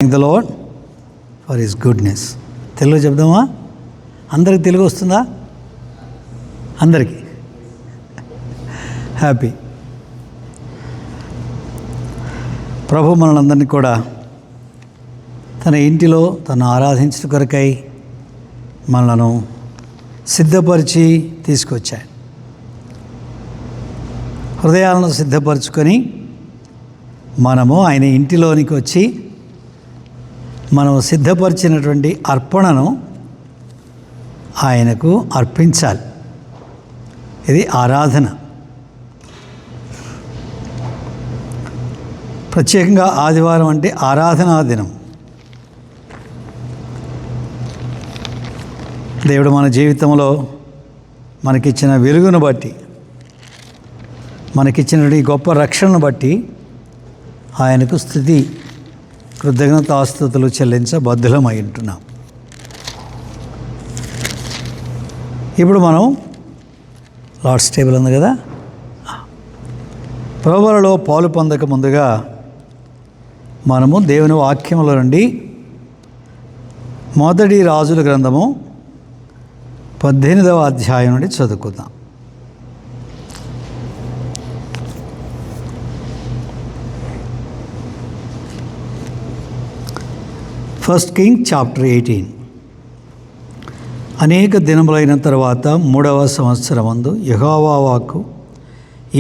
Thank the lord for his goodness. Telugu చెప్దామా? అందరికి తెలుగు వస్తుందా? అందరికీ హ్యాపీ. ప్రభు మనలందరినీ కూడా తన ఇంటిలో తను ఆరాధించడం కొరకై మనలను సిద్ధపరిచి తీసుకొచ్చాడు. హృదయాలను సిద్ధపరచుకొని మనము ఆయన ఇంటిలోనికి వచ్చి మనం సిద్ధపరిచినటువంటి అర్పణను ఆయనకు అర్పించాలి. ఇది ఆరాధన. ప్రత్యేకంగా ఆదివారం అంటే ఆరాధనా దినం. దేవుడు మన జీవితంలో మనకిచ్చిన వెలుగును బట్టి, మనకిచ్చినటువంటి గొప్ప రక్షణను బట్టి ఆయనకు స్తుతి కృతజ్ఞతాస్తుతులు చెల్లించబద్ధులమై ఉంటున్నాం. ఇప్పుడు మనం లార్డ్స్ టేబుల్ ఉంది కదా, ప్రభువులలో పాలు పొందక ముందుగా మనము దేవుని వాక్యముల నుండి మొదటి రాజుల గ్రంథము 18వ అధ్యాయం నుండి చదువుకుందాం. First king chapter 18. అనేక దినములైన తర్వాత 3వ సంవత్సరమందు యెహోవా వాక్కు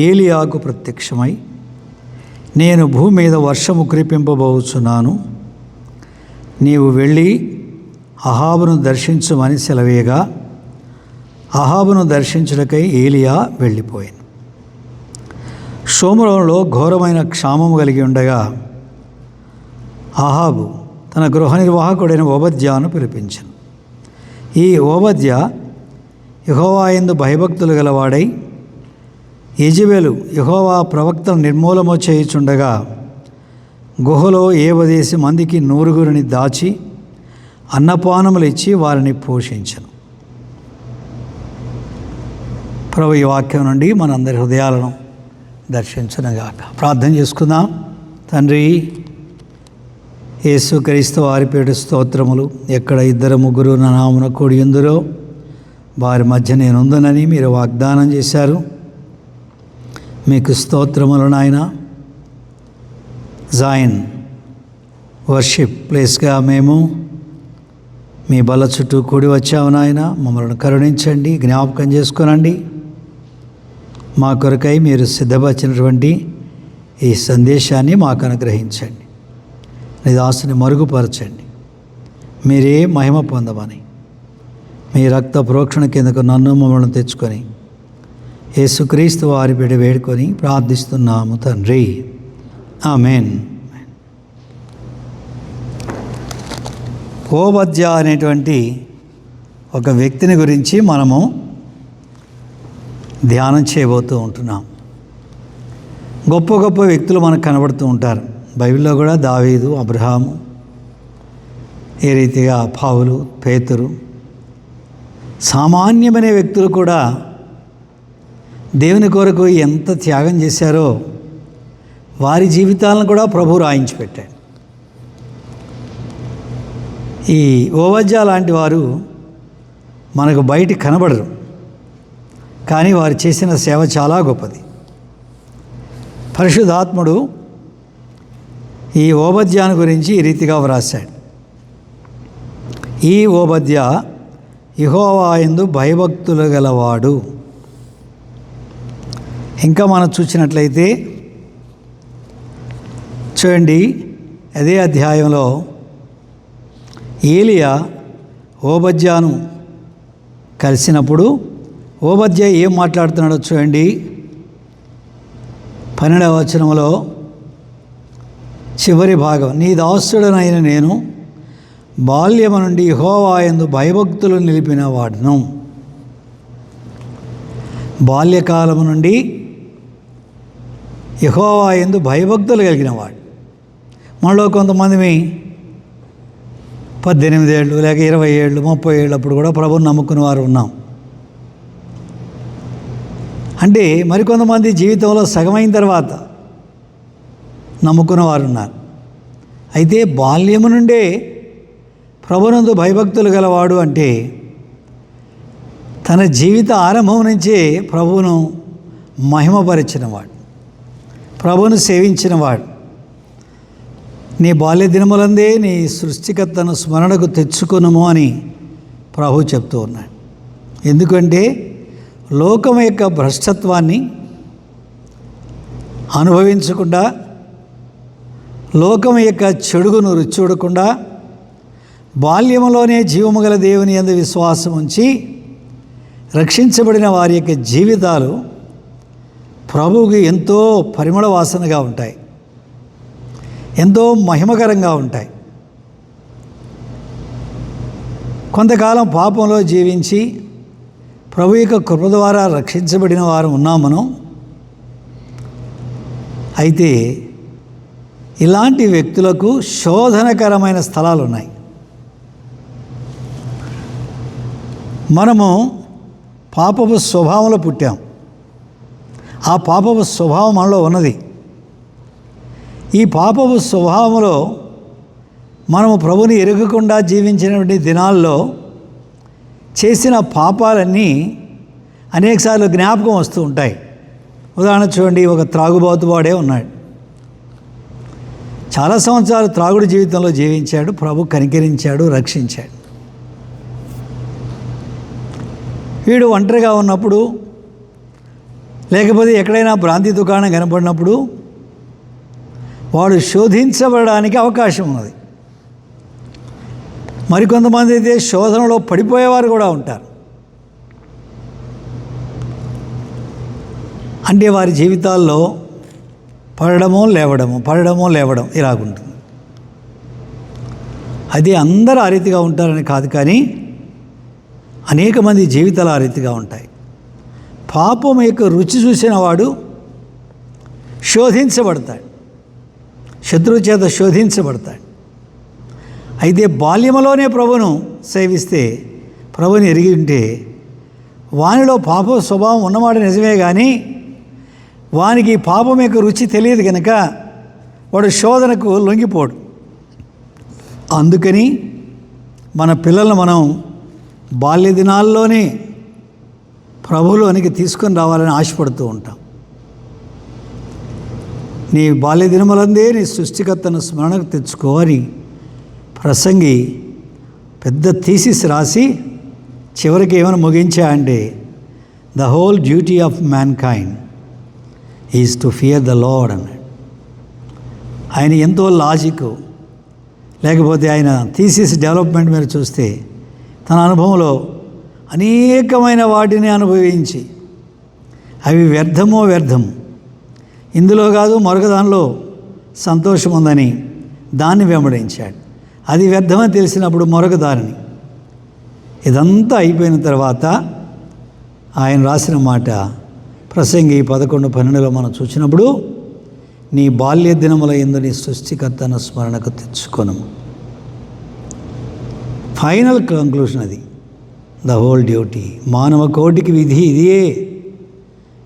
ఏలియాకు ప్రత్యక్షమై, నేను భూమి మీద వర్షము కురిపింపబోచున్నాను, నీవు వెళ్ళి అహాబును దర్శించుమని సెలవేయగా, అహాబును దర్శించుటకై ఏలియా వెళ్ళిపోయాను. సోమరంలో ఘోరమైన క్షామము కలిగి ఉండగా అహాబు తన గృహ నిర్వాహకుడైన ఓబద్యాను పిలిపించాను. ఈ ఓబద్య యెహోవా యందు భయభక్తులు గలవాడై యెజెబెలు యెహోవా ప్రవక్తను నిర్మూలము చేయుచుండగా గుహలో ఏవదేసి మందికి 100 దాచి అన్నపానములు ఇచ్చి వారిని పోషించను. ప్రభు ఈ వాక్యం నుండి మనందరి హృదయాలను దర్శించునుగాక. ప్రార్థన చేసుకుందాం. తండ్రి, యేసుక్రీస్తు వారి పేరు స్తోత్రములు. ఎక్కడ 2-3 నా నామమున కూడి ఉందురో వారి మధ్య నేను ఉందునని మీరు వాగ్దానం చేశారు. మీకు స్తోత్రములు నాయన. జాయిన్ వర్షిప్ ప్లేస్గా మేము మీ బల్ల చుట్టూ కూడి వచ్చాము నాయన. మమ్మల్ని కరుణించండి, జ్ఞాపకం చేసుకునండి. మా కొరకై మీరు సిద్ధపరిచినటువంటి ఈ సందేశాన్ని మాకు అనుగ్రహించండి. నీ దాసుని మరుగుపరచండి. మీరే మహిమ పొందమని మీ రక్త ప్రోక్షణ కిందకు నన్ను మమ్మల్ని తెచ్చుకొని యేసుక్రీస్తు వారి బిడ్డ వేడుకొని ప్రార్థిస్తున్నాము తండ్రి, ఆమేన్. ఓబద్యా అనేటువంటి ఒక వ్యక్తిని గురించి మనము ధ్యానం చేయబోతూ ఉంటున్నాం. గొప్ప గొప్ప వ్యక్తులు మనకు కనబడుతూ ఉంటారు. బైబిల్లో కూడా దావీదు, అబ్రహాము, ఏ రీతిగా పౌలు, పేతురు, సామాన్యమైన వ్యక్తులు కూడా దేవుని కొరకు ఎంత త్యాగం చేశారో వారి జీవితాలను కూడా ప్రభు రాయించి పెట్టాడు. ఈ ఓబద్యా లాంటి వారు మనకు బయట కనబడరు, కానీ వారు చేసిన సేవ చాలా గొప్పది. పరిశుద్ధాత్ముడు ఈ ఓబద్యాను గురించి ఈ రీతిగా వ్రాశాడు. ఈ ఓబద్యా యెహోవా యందు భయభక్తులు గలవాడు. ఇంకా మనం చూసినట్లయితే చూడండి, అదే అధ్యాయంలో ఏలియా ఓబద్యాను కలిసినప్పుడు ఓబద్యా ఏం మాట్లాడుతున్నాడో చూడండి. 12వ వచనంలో చివరి భాగం, నీ దాసుడనైన నేను బాల్యము నుండి యెహోవా యందు భయభక్తులు నిలిపిన వాడును. బాల్యకాలము నుండి యెహోవా యందు భయభక్తులు కలిగిన వాడు. మనలో కొంతమంది 18 ఏళ్ళు లేక 20 ఏళ్ళు 30 ఏళ్ళు అప్పుడు కూడా ప్రభువుని నమ్ముకున్న వారు ఉన్నాం. అంటే మరికొంతమంది జీవితంలో సగమైన తర్వాత నమ్ముకున్న వారు ఉన్నారు. అయితే బాల్యము నుండే ప్రభునందు భయభక్తులు గలవాడు అంటే తన జీవిత ఆరంభం నుంచే ప్రభువును మహిమపరిచినవాడు, ప్రభువును సేవించినవాడు. నీ బాల్య దినములందే నీ సృష్టికర్తను స్మరణకు తెచ్చుకునము అని ప్రభు చెప్తూ ఉన్నాడు. ఎందుకంటే లోకం యొక్క భ్రష్టత్వాన్ని అనుభవించకుండా, లోకం యొక్క చెడుగును రుచి చూడకుండా బాల్యములోనే జీవము గల దేవుని యందు విశ్వాసం ఉంచి రక్షించబడిన వారి యొక్క జీవితాలు ప్రభువుకి ఎంతో పరిమళ వాసనగా ఉంటాయి, ఎంతో మహిమకరంగా ఉంటాయి. కొంతకాలం పాపంలో జీవించి ప్రభు యొక్క కృప ద్వారా రక్షించబడిన వారు ఉన్నాం మనం. అయితే ఇలాంటి వ్యక్తులకు శోధనకరమైన స్థలాలు ఉన్నాయి. మనము పాపపు స్వభావంలో పుట్టాం, ఆ పాపపు స్వభావం మనలో ఉన్నది. ఈ పాపపు స్వభావంలో మనము ప్రభుని ఎరగకుండా జీవించినటువంటి దినాల్లో చేసిన పాపాలన్నీ అనేకసార్లు జ్ఞాపకం వస్తూ ఉంటాయి. ఉదాహరణ చూడండి, ఒక త్రాగుబోతువాడే ఉన్నాడు. చాలా సంవత్సరాలు త్రాగుడు జీవితంలో జీవించాడు. ప్రభు కనికరించాడు, రక్షించాడు. వీడు ఒంటరిగా ఉన్నప్పుడు, లేకపోతే ఎక్కడైనా భ్రాంతి దుకాణం కనపడినప్పుడు వాడు శోధించబడడానికి అవకాశం ఉన్నది. మరికొంతమంది అయితే శోధనలో పడిపోయేవారు కూడా ఉంటారు. అంటే వారి జీవితాల్లో పడడమో లేవడం ఇలాగుంటుంది. అది అందరూ ఆ రీతిగా ఉంటారని కాదు, కానీ అనేక మంది జీవితాలు ఆ రీతిగా ఉంటాయి. పాపం యొక్క రుచి చూసిన వాడు శోధించబడతాడు, శత్రువు చేత శోధించబడతాడు. అయితే బాల్యములోనే ప్రభును సేవిస్తే, ప్రభుని ఎరిగి ఉంటే వానిలో పాప స్వభావం ఉన్నమాట నిజమే, కానీ వానికి పాపం యొక్క రుచి తెలియదు కనుక వాడు శోధనకు లొంగిపోడు. అందుకని మన పిల్లలను మనం బాల్య దినాల్లోనే ప్రభువులోనికి తీసుకొని రావాలని ఆశపడుతూ ఉంటాం. నీ బాల్య దినములందే నీ సృష్టికర్తను స్మరణకు తెచ్చుకో అని ప్రసంగి పెద్ద థీసిస్ రాసి చివరికి ఏమైనా ముగించా అంటే, the whole duty of man kind is to fear the lord అన్నాడు. ఆయన ఎంతో లాజిక్, లేకపోతే ఆయన థీసిస్ డెవలప్మెంట్ మీరు చూస్తే తన అనుభవంలో అనేకమైన వాటిని అనుభవించి అవి వ్యర్థము, ఇందులో కాదు మరొక దానిలో సంతోషం ఉందని దాన్ని వెంబడించాడు. అది వ్యర్థమని తెలిసినప్పుడు మరొక దానిని. ఇదంతా అయిపోయిన తర్వాత ఆయన రాసిన మాట ప్రసంగి 11:12 మనం చూసినప్పుడు, నీ బాల్య దినముల యందు నీ సృష్టికర్తను స్మరణకు తెచ్చుకొను. ఫైనల్ కంక్లూషన్ అది, ద హోల్ డ్యూటీ. మానవ కోటికి విధి ఇదియే,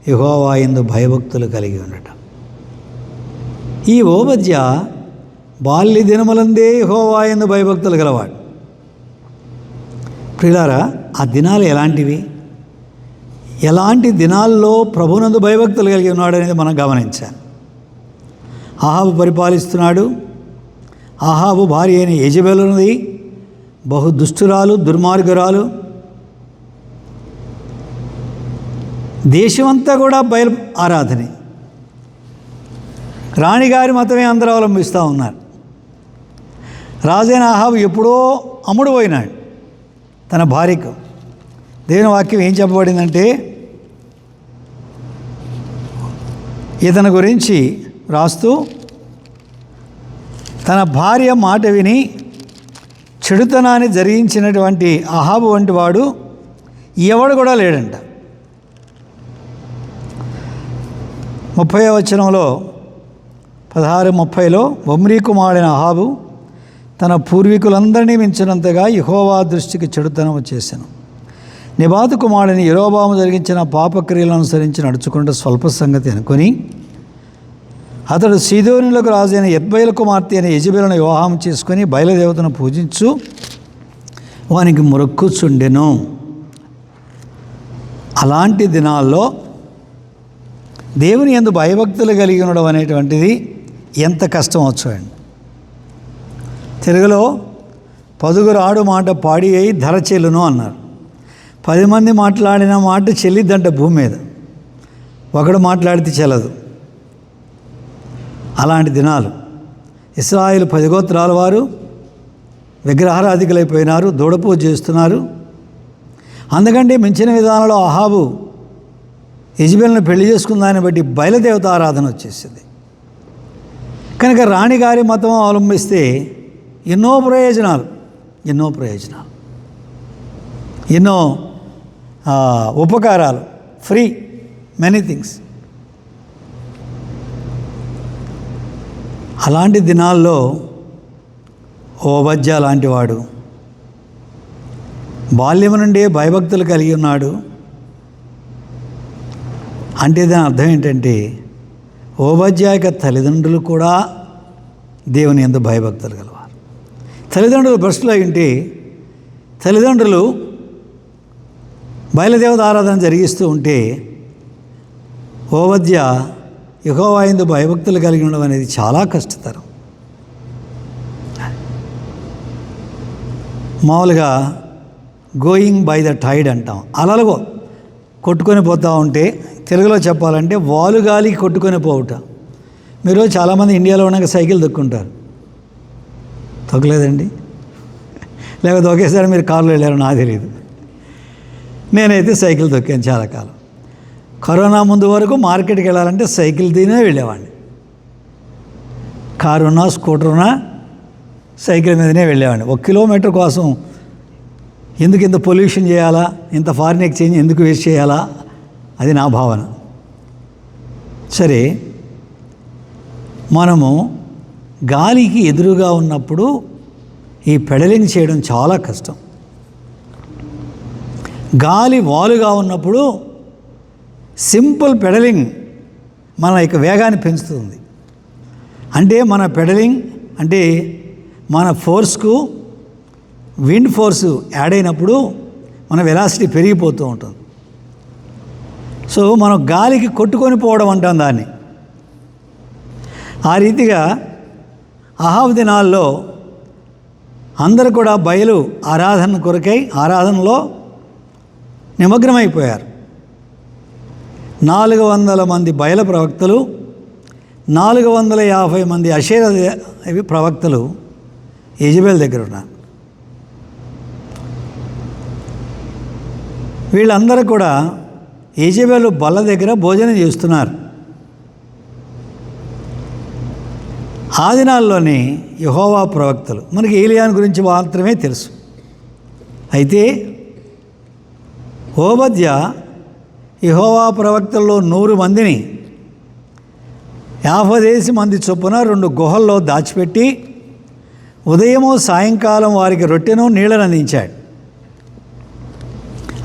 యెహోవా యందు భయభక్తులు కలిగి ఉండటం. ఈ ఓబద్య బాల్య దినములందే యెహోవా యందు భయభక్తులు గలవాడు. ప్రియులారా, ఆ దినాలు ఎలాంటివి, ఎలాంటి దినాల్లో ప్రభునందు భయభక్తులు కలిగి ఉన్నాడు అనేది మనం గమనించాలి. ఆహాబు పరిపాలిస్తున్నాడు. ఆహాబు భార్య అయిన యెజెబెల్ ఉన్నది, బహు దుష్టురాలు, దుర్మార్గురాలు. దేశమంతా కూడా బయలు ఆరాధనే. రాణిగారి మతమే అందరూ అవలంబిస్తూ ఉన్నారు. రాజైన ఆహాబు ఎప్పుడో అమ్ముడు పోయినాడు తన భార్యకు. దేవుని వాక్యం ఏం చెప్పబడిందంటే, ఇతని గురించి రాస్తూ, తన భార్య మాట విని చెడుతనాన్ని జరిగించినటువంటి అహాబు వంటి వాడు ఎవడు కూడా లేడంట. 30వ వచనంలో 16:30లో, ఒమ్రీ కుమారుడైన అహాబు తన పూర్వీకులందరినీ మించినంతగా యెహోవా దృష్టికి చెడుతనం చేశాను. నెబాతు కుమారుడిని యెరోబాము జరిగించిన పాపక్రియలను అనుసరించి నడుచుకుంటూ స్వల్ప సంగతి అనుకొని అతడు సీదోనులకు రాజు అయిన యెజ్బయల కుమార్తె అయిన యెజబెలును వివాహం చేసుకొని బయలుదేవతను పూజించు వానికి మొరక్కుచుండెను. అలాంటి దినాల్లో దేవుని యందు భయభక్తులు కలిగి ఉండడం అనేటువంటిది ఎంత కష్టం వచ్చాయండి. తెలుగులో పదుగురు ఆడు మాట పాడి అయి ధర చెల్లును అన్నారు. 10 మంది మాట్లాడిన మాట చెల్లిద్దంట భూమి మీద, ఒకడు మాట్లాడితే చెల్లదు. అలాంటి దినాలు. ఇశ్రాయేలు 10 గోత్రాల వారు విగ్రహారాధికులైపోయినారు, దూడపూజ చేస్తున్నారు. అందుకంటే మించిన విధానంలో అహాబు యెజబెలును పెళ్లి చేసుకుందాన్ని బట్టి బయలుదేవత ఆరాధన వచ్చేసింది. కనుక రాణిగారి మతం అవలంబిస్తే ఎన్నో ప్రయోజనాలు, ఎన్నో ఉపకారాలు, ఫ్రీ మెనీ థింగ్స్. అలాంటి దినాల్లో ఓబద్యా లాంటి వాడు బాల్యం నుండే భయభక్తులు కలిగి ఉన్నాడు. అంటే దాని అర్థం ఏంటంటే ఓబద్యా యొక్క తల్లిదండ్రులు కూడా దేవుని యందు భయభక్తులు గలవారు. తల్లిదండ్రులు భ్రష్టులు అయి ఉంటే తల్లిదండ్రులు బయలుదేవత ఆరాధన జరిగిస్తూ ఉంటే ఓబద్యా యెహోవా యందు భయభక్తులు కలిగి ఉండడం అనేది చాలా కష్టతరం. మామూలుగా గోయింగ్ బై ద టైడ్ అంటాం. అలలు కొట్టుకొని పోతూ ఉంటే తెలుగులో చెప్పాలంటే వాలుగాలికి కొట్టుకొని పోవుట. మీరు చాలామంది ఇండియాలో ఉన్నాక సైకిల్ దొక్కుంటారు, తొక్కలేదండి? లేకపోతే ఒకేసారి మీరు కారులో వెళ్ళారో నాకు తెలియదు. నేనైతే సైకిల్ తొక్కాను చాలా కాలం. కరోనా ముందు వరకు మార్కెట్కి వెళ్ళాలంటే సైకిల్ తీనే వెళ్ళేవాడిని. కారు ఉన్నా స్కూటర్ ఉన్నా సైకిల్ మీదనే వెళ్ళేవాడిని. 1 కిలోమీటర్ కోసం ఎందుకు ఇంత పొల్యూషన్ చేయాలా, ఇంత ఫారిన్ ఎక్స్చేంజ్ ఎందుకు వేస్ట్ చేయాలా, అది నా భావన. సరే, మనము గాలికి ఎదురుగా ఉన్నప్పుడు ఈ పెడలింగ్ చేయడం చాలా కష్టం. గాలి వాలుగా ఉన్నప్పుడు సింపుల్ పెడలింగ్ మన యొక్క వేగాన్ని పెంచుతుంది. అంటే మన పెడలింగ్ అంటే మన ఫోర్స్కు విండ్ ఫోర్సు యాడ్ అయినప్పుడు మన వెలాసిటీ పెరిగిపోతూ ఉంటుంది. సో మనం గాలికి కొట్టుకొని పోవడం అంటాం దాన్ని. ఆ రీతిగా అహాబు దినాల్లో అందరూ కూడా బయలు ఆరాధన కొరకై ఆరాధనలో నిమగ్నమైపోయారు. 400 మంది బయల ప్రవక్తలు, 450 మంది అషేరా ప్రవక్తలు యెజబెల్ దగ్గర ఉన్నారు. వీళ్ళందరూ కూడా యెజబెలు బల్ల దగ్గర భోజనం చేస్తున్నారు. ఆ దినాల్లోనే యెహోవా ప్రవక్తలు, మనకి ఏలియాను గురించి మాత్రమే తెలుసు. అయితే ఓబద్యా యెహోవా ప్రవక్తల్లో 100 మందిని 50 మంది చొప్పున 2 గుహల్లో దాచిపెట్టి ఉదయము సాయంకాలం వారికి రొట్టెను నీళ్ళను అందించాడు.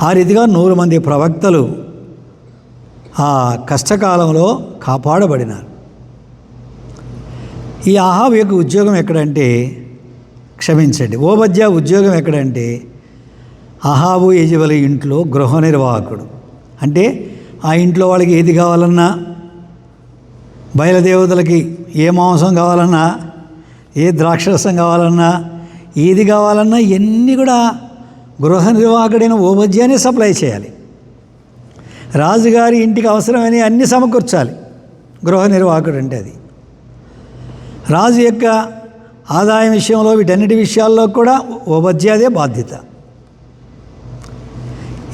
ఆ రీతిగా 100 మంది ప్రవక్తలు ఆ కష్టకాలంలో కాపాడబడినారు. ఈ అహాబు యొక్క ఉద్యోగం ఎక్కడంటే, క్షమించండి, ఓబద్యా ఉద్యోగం ఎక్కడంటే అహాబు యెజబెలు ఇంట్లో గృహ నిర్వాహకుడు. అంటే ఆ ఇంట్లో వాళ్ళకి ఏది కావాలన్నా, బయలుదేవతలకి ఏ మాంసం కావాలన్నా, ఏ ద్రాక్షరసం కావాలన్నా, ఏది కావాలన్నా ఇవన్నీ కూడా గృహ నిర్వాహకుడైన ఓబద్యానే సప్లై చేయాలి. రాజుగారి ఇంటికి అవసరమని అన్నీ సమకూర్చాలి. గృహ నిర్వాహకుడు అంటే అది. రాజు యొక్క ఆదాయం విషయంలో వీటన్నిటి విషయాల్లో కూడా ఓబద్యాదే బాధ్యత.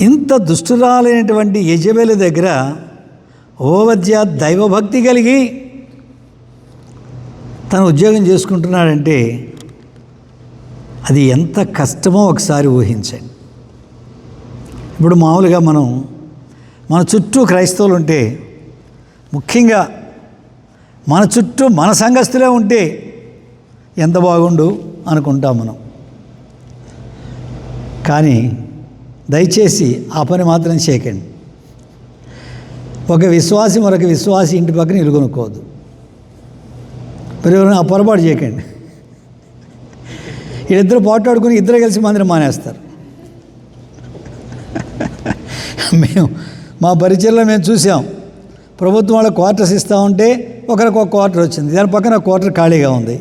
ఇంత దుష్టురాలైనటువంటి యెజబెలు దగ్గర ఓబద్యా దైవభక్తి కలిగి తను ఉద్యోగం చేసుకుంటున్నాడంటే అది ఎంత కష్టమో ఒకసారి ఊహించండి. ఇప్పుడు మామూలుగా మన చుట్టూ క్రైస్తవులు ఉంటే, ముఖ్యంగా మన చుట్టూ మన సంఘస్థులే ఉంటే ఎంత బాగుండు అనుకుంటాం మనం. కానీ దయచేసి ఆ పని మాత్రం చేయకండి. ఒక విశ్వాసి మరొక విశ్వాసి ఇంటి పక్కన ఇల్లు కొనుక్కోవద్దు. మీరు ఎవరైనా ఆ పొరపాటు చేయకండి. వీళ్ళిద్దరు పోట్లాడుకుని ఇద్దరు కలిసి మందిరం మానేస్తారు. మేము మా పరిచయంలో మేము చూసాం, ప్రభుత్వం వాళ్ళ క్వార్టర్స్ ఇస్తూ ఉంటే ఒకరికి ఒక క్వార్టర్ వచ్చింది, దాని పక్కన క్వార్టర్ ఖాళీగా ఉంది.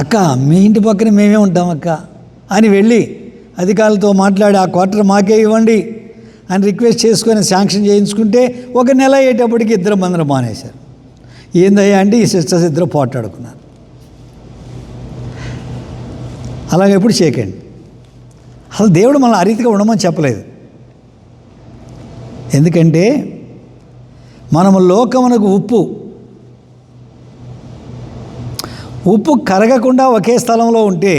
అక్క మీ ఇంటి పక్కన మేమే ఉంటాం అక్క అని వెళ్ళి అధికారులతో మాట్లాడి ఆ క్వార్టర్ మాకే ఇవ్వండి అని రిక్వెస్ట్ చేసుకొని శాంక్షన్ చేయించుకుంటే 1 నెల అయ్యేటప్పటికి ఇద్దరు మందిరం మానేశారు. ఏందయ్యా అంటే ఈ సిస్టర్స్ ఇద్దరు పోట్లాడుకున్నారు. అలాగే ఎప్పుడు చేయకండి. అసలు దేవుడు మనల్ని ఆ రీతిగా ఉండమని చెప్పలేదు. ఎందుకంటే మనము లోకమునకు ఉప్పు కరగకుండా ఒకే స్థలంలో ఉంటే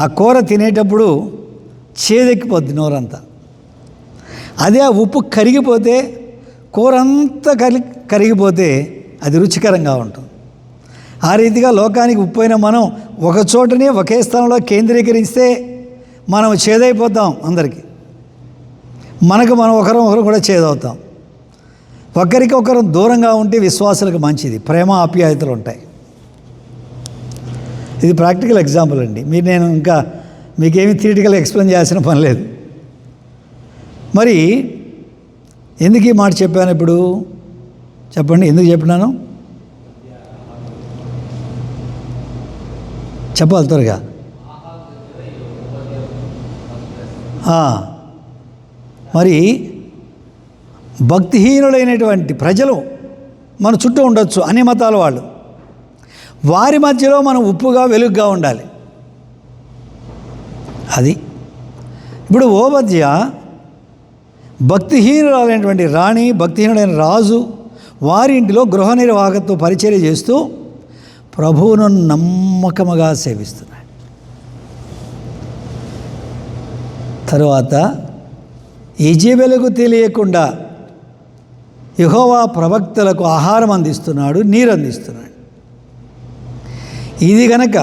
ఆ కూర తినేటప్పుడు చేదెక్కిపోద్ది నోరంతా. అదే ఆ ఉప్పు కరిగిపోతే కూర అంతా కరిగిపోతే అది రుచికరంగా ఉంటుంది. ఆ రీతిగా లోకానికి ఉప్పు అయిన మనం ఒక చోటనే ఒకే స్థలంలో కేంద్రీకరిస్తే మనం చేదైపోతాం. అందరికీ మనం ఒకరు కూడా చేదవుతాం. ఒకరికి ఒకరు దూరంగా ఉంటే విశ్వాసులకు మంచిది, ప్రేమ ఆప్యాయతలు ఉంటాయి. ఇది ప్రాక్టికల్ ఎగ్జాంపుల్ అండి. నేను ఇంకా మీకేమీ థియరిటికల్ ఎక్స్ప్లెయిన్ చేయాల్సిన పని లేదు. మరి ఎందుకు ఈ మాట చెప్పాను ఇప్పుడు చెప్పండి? ఎందుకు చెప్పినాను చెప్పాలి త్వరగా. మరి భక్తిహీనులైనటువంటి ప్రజలు మన చుట్టూ ఉండొచ్చు, అన్ని మతాల వాళ్ళు. వారి మధ్యలో మనం ఉప్పుగా వెలుగుగా ఉండాలి. అది ఇప్పుడు ఓబద్య భక్తిహీనులైనటువంటి రాణి, భక్తిహీనుడైన రాజు వారి ఇంటిలో గృహ నిర్వాహకతో పరిచర్య చేస్తూ ప్రభువును నమ్మకముగా సేవిస్తున్నాడు. తరువాత యెజెబెలుకు తెలియకుండా యెహోవా ప్రవక్తలకు ఆహారం అందిస్తున్నాడు, నీరు అందిస్తున్నాడు. ఇది గనక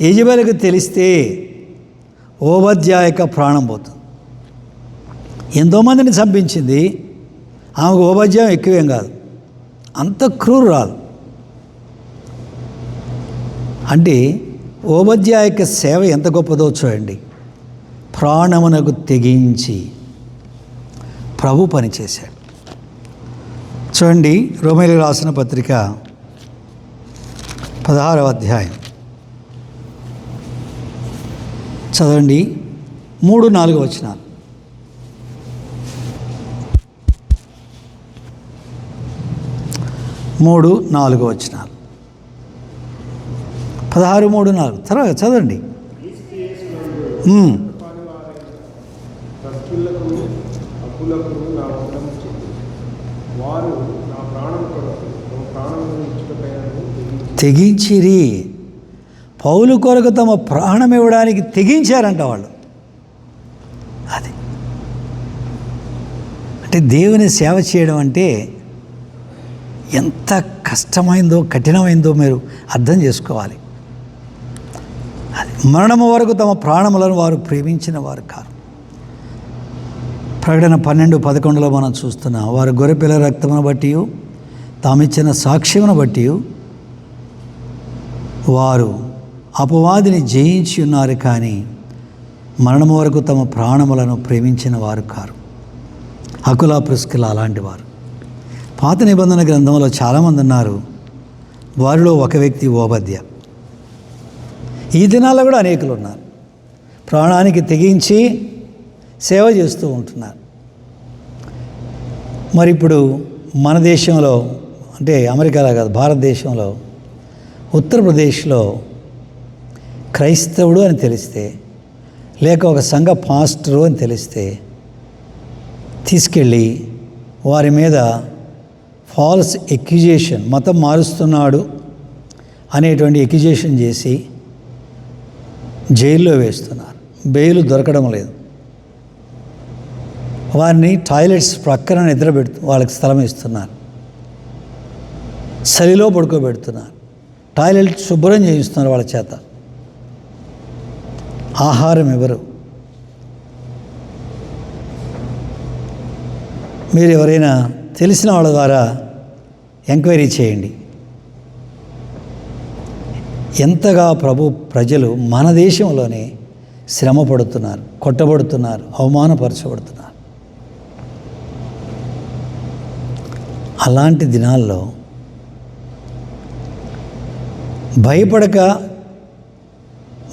యెజెబెలుకు తెలిస్తే ఓబద్యా యొక్క ప్రాణం పోతుంది. ఎంతోమందిని చంపించింది, ఆమెకు ఓబద్యా ఎక్కువేం కాదు, అంత క్రూరురాలు. అంటే ఓబద్యా యొక్క సేవ ఎంత గొప్పదో చూడండి. ప్రాణమునకు తెగించి ప్రభు పనిచేశాడు. చూడండి, రోమీయులకు రాసిన పత్రిక 16వ అధ్యాయం చదవండి, 3-4 వచనాలు. మూడు 4 వచనాలు. 16, 3, 4 తర్వాత చదవండి. తెగించిరి. పౌలు కొరకు తమ ప్రాణం ఇవ్వడానికి తెగించారంట వాళ్ళు. అది అంటే దేవుని సేవ చేయడం అంటే ఎంత కష్టమైందో కఠినమైందో మీరు అర్థం చేసుకోవాలి. అది మరణము వరకు తమ ప్రాణములను వారు ప్రేమించిన వారు కారు. ప్రకటన 12:11 మనం చూస్తున్నాం. వారు గొర్రెపిల్ల రక్తమును బట్టి తామిచ్చిన సాక్ష్యమును బట్టి వారు అపవాదిని జయించి ఉన్నారు, కానీ మరణము వరకు తమ ప్రాణములను ప్రేమించిన వారు కారు. అకుల ప్రిస్కిల అలాంటి వారు. పాత నిబంధన గ్రంథంలో చాలామంది ఉన్నారు. వారిలో ఒక వ్యక్తి ఓబద్య. ఈ దినాల్లో కూడా అనేకులు ఉన్నారు, ప్రాణానికి తెగించి సేవ చేస్తూ ఉంటున్నారు. మరి ఇప్పుడు మన దేశంలో, అంటే అమెరికాలో కాదు, భారతదేశంలో ఉత్తరప్రదేశ్లో క్రైస్తవుడు అని తెలిస్తే, లేక ఒక సంఘ పాస్టరు అని తెలిస్తే తీసుకెళ్ళి వారి మీద ఫాల్స్ ఎక్యుజేషన్, మతం మారుస్తున్నాడు అనేటువంటి ఎక్యుజేషన్ చేసి జైల్లో వేస్తున్నారు. బెయిల్ దొరకడం లేదు. వారిని టాయిలెట్స్ ప్రక్కన నిద్రపెడుతూ వాళ్ళకి స్థలం ఇస్తున్నారు, చలిలో పడుకోబెడుతున్నారు, టాయిలెట్ శుభ్రం చేయిస్తున్నారు వాళ్ళ చేత, ఆహారం ఇవ్వరు. మీరు ఎవరైనా తెలిసిన వాళ్ళ ద్వారా ఎంక్వైరీ చేయండి. ఎంతగా ప్రజలు మన దేశంలోనే శ్రమ పడుతున్నారు, కొట్టబడుతున్నారు, అవమానపరచబడుతున్నారు. అలాంటి దినాల్లో భయపడక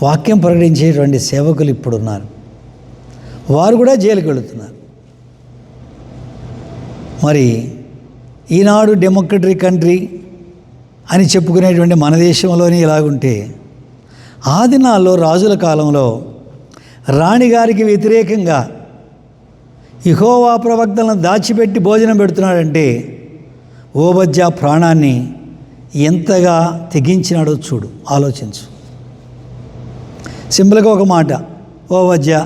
వాక్యం ప్రకటించేటువంటి సేవకులు ఇప్పుడున్నారు. వారు కూడా జైలుకి వెళుతున్నారు. మరి ఈనాడు డెమోక్రటిక్ కంట్రీ అని చెప్పుకునేటువంటి మన దేశంలోనే ఇలాగుంటే, ఆ దినాల్లో రాజుల కాలంలో రాణిగారికి వ్యతిరేకంగా యెహోవా ప్రవక్తలను దాచిపెట్టి భోజనం పెడుతున్నాడంటే ఓబద్యా ప్రాణాన్ని ఎంతగా తెగించినాడో చూడు, ఆలోచించు. సింపుల్గా ఒక మాట ఓబద్యా